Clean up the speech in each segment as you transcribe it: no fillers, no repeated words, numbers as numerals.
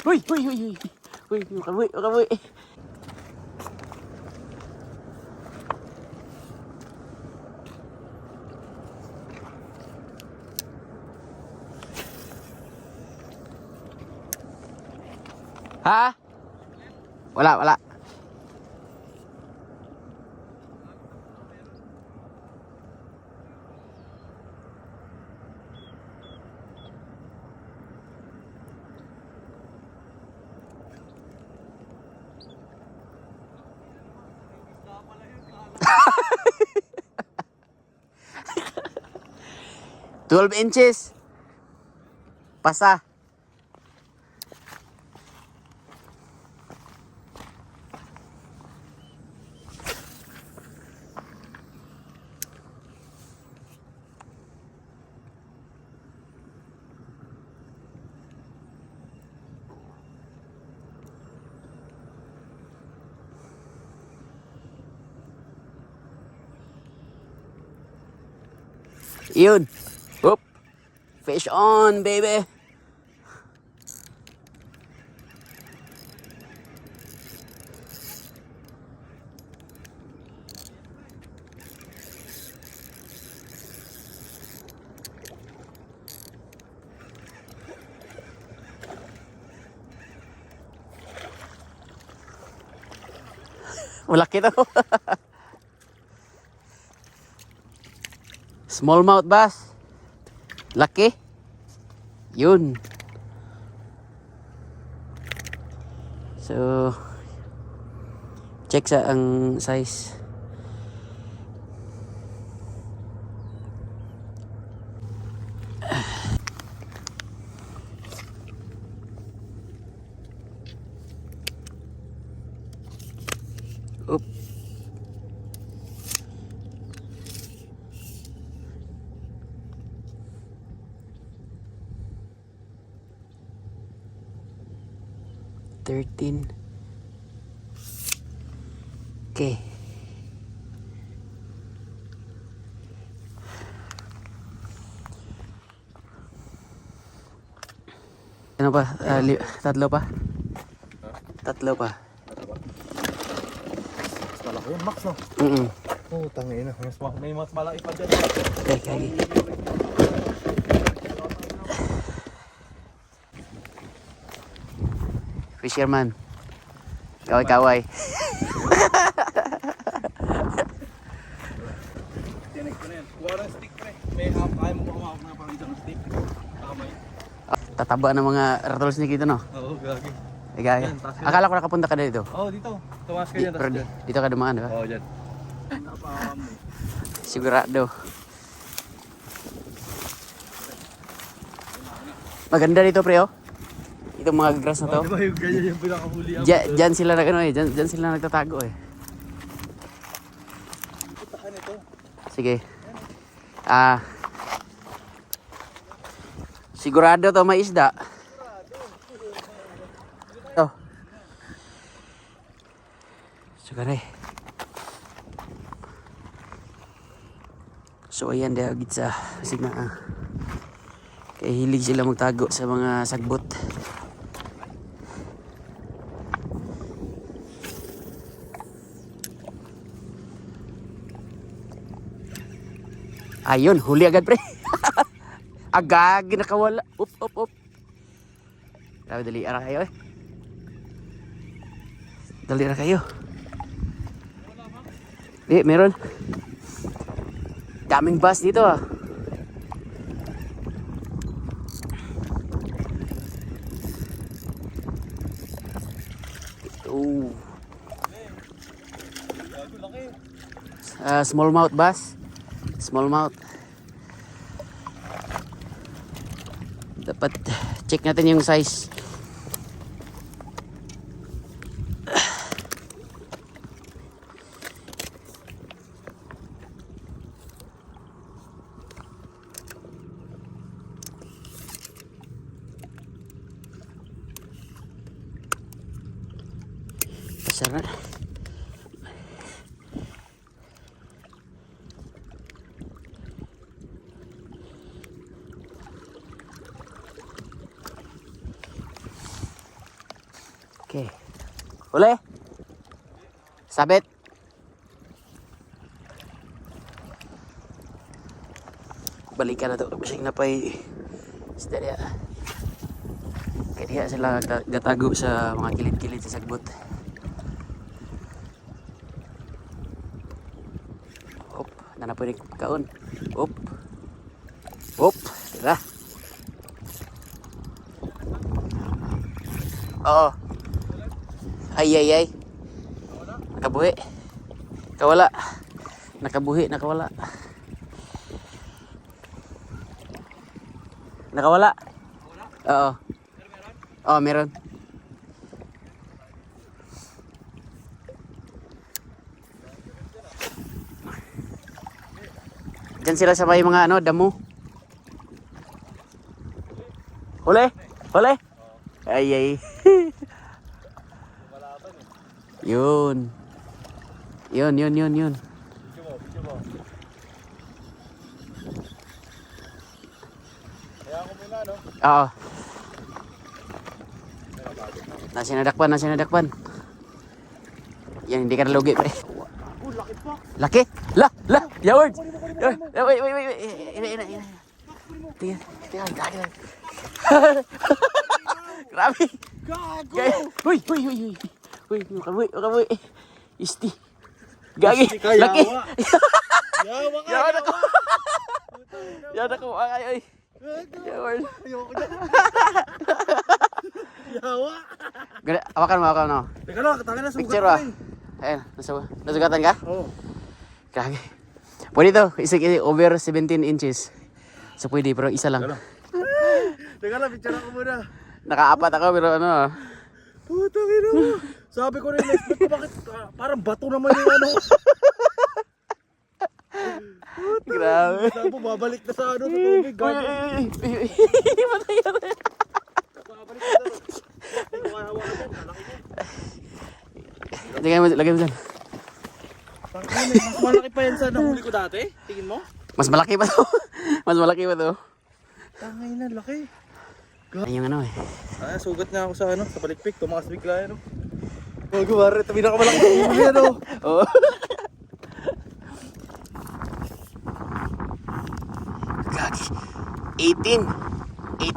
Uy, uy, uy, uy. Uy, makabuhi, makabuhi. Ha? Wala, wala. Twelve inches. Pasa. Yun. Whoop. Fish on, baby. Malaki to. Smallmouth bass. Laki. Yun. So, check sa ang size. Oop. $13. Okay. Ano pa? Tatlo pa? Tatlo pa. Mas malaki yan, Max, no? Oh, tangin na. May mas malaki pa dyan. Okay, okay. Fisherman. Kaway-kaway. Tinig ko na yan. Kuha ng stick, pre. May kaya mo kumawag na pang isang stick. Kamay. Tataba ng mga rattlesnake dito, no? Oo, gagi. Gaya. Akala ko nakapunta ka na dito. Oo, dito. Tumas ka dyan, Pero tapos dyan. dito ka dumaan, di ba? Oo, dyan. Napakam mo. Sigurado. Maganda dito, pre, oh. Itong mga grass na to. Di ba yung ganyan yung pinakahuli ako? Diyan sila diyan sila nagtatago eh. Putahan ito. Sige. Sigurado to may isda. Oh. Sugare. So ayan dahil sa sige na. Kaya hilig sila magtago sa mga sagbot. Ayun, huli agad pre. Agad nakawala. Up, up, up. Grabe, dali ara kayo eh. Dali ara kayo. Di, meron. Daming bass dito ah. Oh. Smallmouth bass. Smallmouth. Dapat check natin yung size. Sarap. Okay. Huli. Sabit. Balikan na to. Kasi napay isda diya. Kaya diya sila gatago sa mga kilid-kilid sa sagbot. Op, na pwede kaon. Op. Op, tira. Oo. Ay, ay, ay. Nakabuhi. Kawala. Nakabuhi, nakawala. Nakawala? Oo. Oo, meron. Diyan sila sa may mga ano, damo. Huli? Huli? Ay, ay. Yun. Yun. Video mo. Kaya ako muna, no? Oo. Nasinadakpan. Yan, hindi ka nalugi, pre. Oh, laki pa. Laki? Yawards! Wait. Ina. Tingnan. Grabe. Gago! Huy. Makabuhi. Isti. Gagi. Laki. Yawa ka! Yawan ako. Yawan ako. Ay. Yawan. Ayoko na. Yawa! Awakan mo. Teka lang, tanga na sugat Picture ko ah. eh. Ayan, nasugatan ka? Oo. Gagi. Pwede to. Isa over 17 inches. So pwede, pero isa lang. Teka lang, picture ako muna. Nakaapat ako, pero ano ah. Putang ina mo. Sabi ko rin, expect ko bakit parang bato naman yung ano. Grabe. Sabi mo, babalik na sa ano, sa tubig. Gago. Matay yan. Babalik na sa hindi ko kaya hawakan yan. Malaki niya. Lagay mo dyan. Tangina, mas malaki pa yan sa nahuli ko dati. Tingin mo? Mas malaki pa to. Tangina, laki. Ayun yung ano eh. Sugat nga ako sa ano, sa palikpik. Tumakas bigla yan. Gago, pare. Tabi na ka malaki sa ulo yan, oh. Oo. Gagi. 18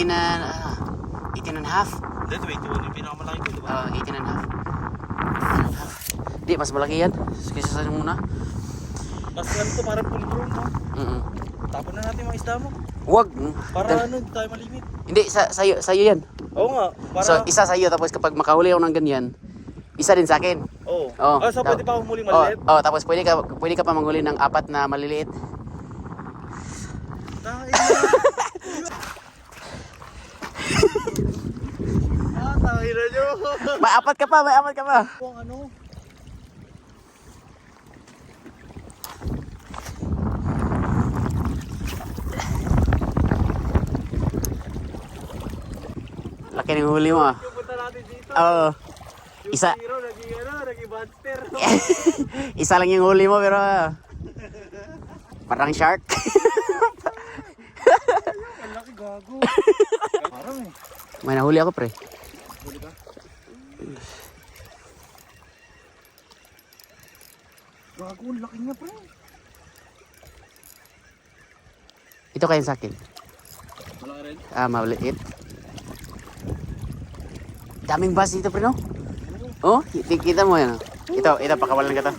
and a half. Hindi, 21 yung pinakamalaki ko, diba? 18 and a half. Di, mas malaki yan. Kaysa sa muna. Mas ano to, parang pulbron, no? Tapon na natin mga isda mo. Huwag. Para ano, hindi tayo malimit. Hindi, sa'yo yan. Oo nga, para... So, isa sa'yo, tapos kapag makahuli ako ng ganyan, isa din sa akin. Oo. Oo. So pwede pa akong muling maliit? Oo, tapos pwede ka pa manghuli ng 4 na maliliit. Tangina nyo. May 4 ka pa. Ang ano? Laki ng huli mo ah. Yung punta natin dito. Oo. Yung Isa. zero, naging monster. Isa lang yung huli mo pero parang shark. Ang laki, gago. Parang eh. May nahuli ako pre. Huli ka? Gago, ang laki niya, pre. Ito kayo sa akin. Malaki rin? Maliit. Daming bass dito pre no? Oh, kita mo yan. Ito, pakawalan ka to.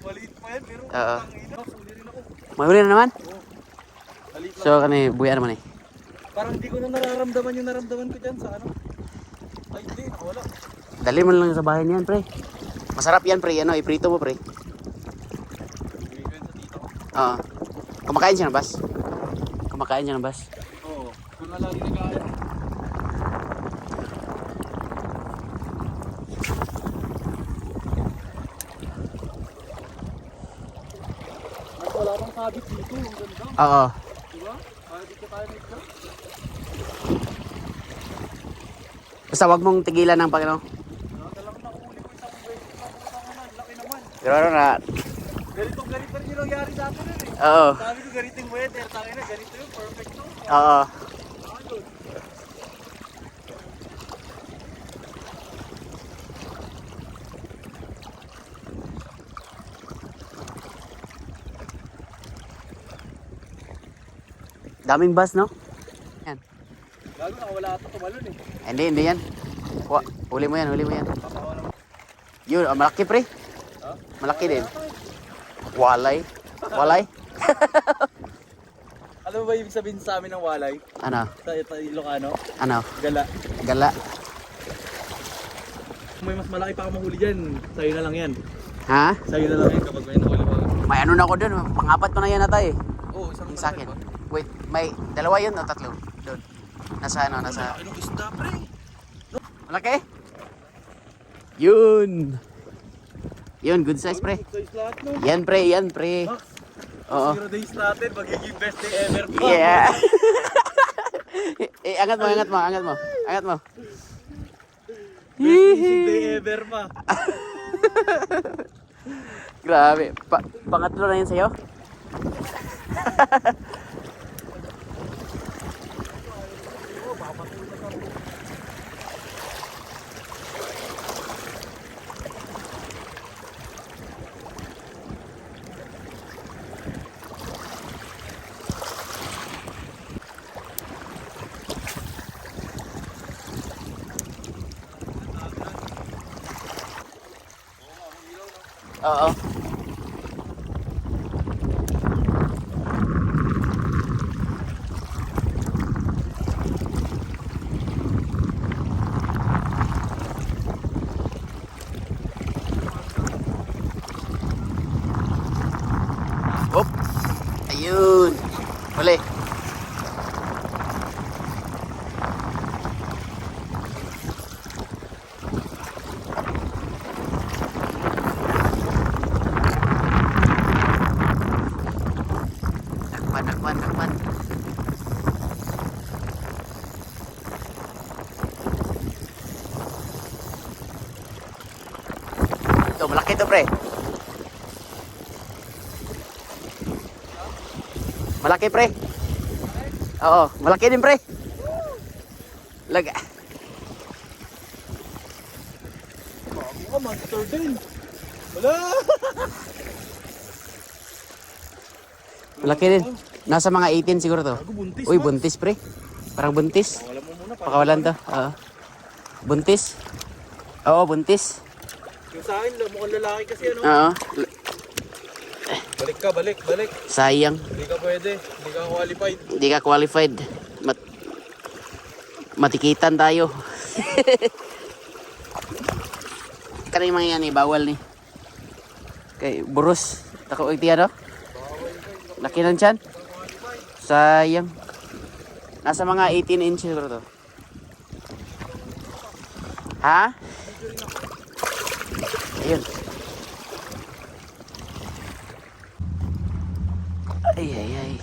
Maliit pa yan, pero Oo. tangina. Huli rin ako. Mahuli na naman. Maliit lang. So kani buya naman eh. Parang hindi ko na nararamdaman yung naramdaman ko dyan sa ano. Ay, hindi, nakawala. Dali mo lang sa bahay niyan pre. Masarap yan pre, ano, iprito mo pre. Bigay ko yan sa tito. Oo. Kumakain siya ng bass. Oo. Kung na lagi nag-aayat. Mas wala pang kabit dito. Ang ganda. Oo. Diba? Kaya dito tayo nito. Basta wag mong tigilan ng pag ano. Talagang nakuhuli ko isang beses. Laki naman. Pero ano na. Ganito rin yung nangyari sa atin eh. Oo. Sabi ko ganito yung weather. Tangin na ganito yung perfect to. Oo. Ayun. Daming bass, no? Yan. Gago, nakawala ata tumalon eh. Hindi yan. Huli mo yan. Papawa naman. Yun, malaki pre. Ha? Malaki din. Walay. Alam mo ba ibig sabihin sa amin ng walay? Ano? Sa Ilocano? Ano? Gala. Gala. Kung may mas malaki pa ka mahuli dyan, sa'yo na lang yan. Ha? Sa'yo na lang yan kapag may nahuli pa. May ano na ako dun. Pang-apat pa na yan ata eh. Oo, isang Yung sa akin. Wait, may dalawa yun o tatlo? Doon. Nasa ano, nasa... Anong isda pre? Malaki? Yun. Yun, good size pre. Size lahat no? Yan pre. Max, Oo. 0 days natin, magiging best day ever pa. Yeah. Angat mo. Best fishing day ever pa. Grabe. Pangatlo na yun sa'yo? Oo. Hop. Ayun. Huli. Nakman. Ito, malaki to pre. Malaki pre. Oo, malaki din pre. Laga. Oh, monster din. Wala! Malaki din. Nasa mga 18 siguro to. Gago, buntis. Uy, Max. buntis pre. Parang buntis. Pakawalan mo muna. Pakawalan to. Oo. Buntis. Oo, buntis. Yung sa akin, mukhang lalaki kasi ano. Oo. Balik ka, balik. Sayang. Hindi ka pwede. Hindi ka qualified. Hindi ka qualified. Matikitan tayo. Kanang mga yan eh, bawal ni. Kay buros. Tako tiyan no? Laki ng tiyan. Sayang. Nasa mga 18 inches siguro to. Ha? Ayun. Ay.